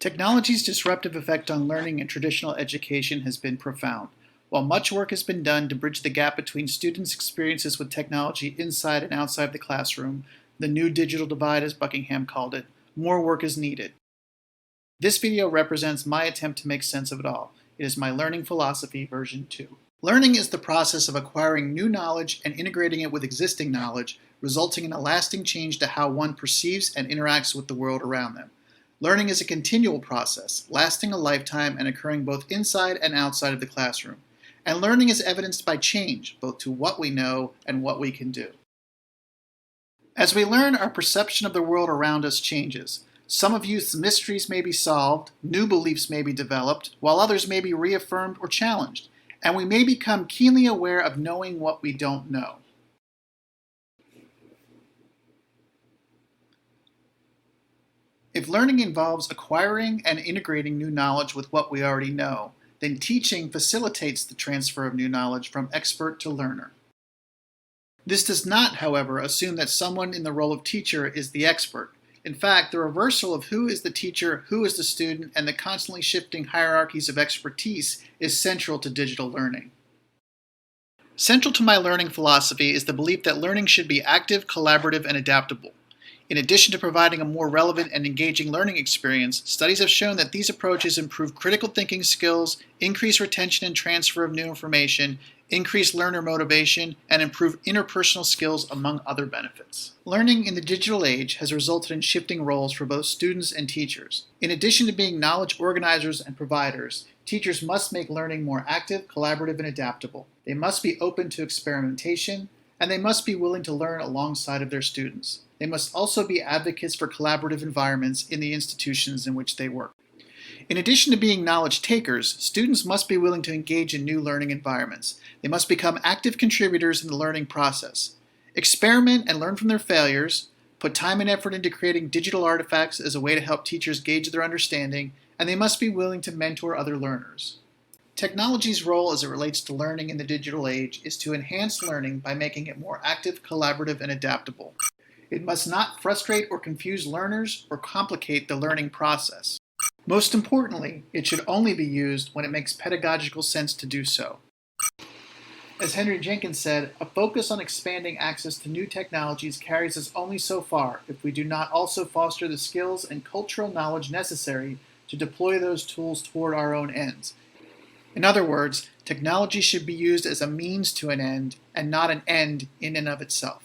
Technology's disruptive effect on learning in traditional education has been profound. While much work has been done to bridge the gap between students' experiences with technology inside and outside the classroom, the new digital divide, as Buckingham called it, more work is needed. This video represents my attempt to make sense of it all. It is my learning philosophy version 2. Learning is the process of acquiring new knowledge and integrating it with existing knowledge, resulting in a lasting change to how one perceives and interacts with the world around them. Learning is a continual process, lasting a lifetime and occurring both inside and outside of the classroom. And learning is evidenced by change, both to what we know and what we can do. As we learn, our perception of the world around us changes. Some of youth's mysteries may be solved, new beliefs may be developed, while others may be reaffirmed or challenged, and we may become keenly aware of knowing what we don't know. If learning involves acquiring and integrating new knowledge with what we already know, then teaching facilitates the transfer of new knowledge from expert to learner. This does not, however, assume that someone in the role of teacher is the expert. In fact, the reversal of who is the teacher, who is the student, and the constantly shifting hierarchies of expertise is central to digital learning. Central to my learning philosophy is the belief that learning should be active, collaborative, and adaptable. In addition to providing a more relevant and engaging learning experience, studies have shown that these approaches improve critical thinking skills, increase retention and transfer of new information, increase learner motivation, and improve interpersonal skills, among other benefits. Learning in the digital age has resulted in shifting roles for both students and teachers. In addition to being knowledge organizers and providers, teachers must make learning more active, collaborative, and adaptable. They must be open to experimentation, and they must be willing to learn alongside of their students. They must also be advocates for collaborative environments in the institutions in which they work. In addition to being knowledge takers, students must be willing to engage in new learning environments. They must become active contributors in the learning process. Experiment and learn from their failures, put time and effort into creating digital artifacts as a way to help teachers gauge their understanding, and they must be willing to mentor other learners. Technology's role as it relates to learning in the digital age is to enhance learning by making it more active, collaborative, and adaptable. It must not frustrate or confuse learners or complicate the learning process. Most importantly, it should only be used when it makes pedagogical sense to do so. As Henry Jenkins said, a focus on expanding access to new technologies carries us only so far if we do not also foster the skills and cultural knowledge necessary to deploy those tools toward our own ends. In other words, technology should be used as a means to an end and not an end in and of itself.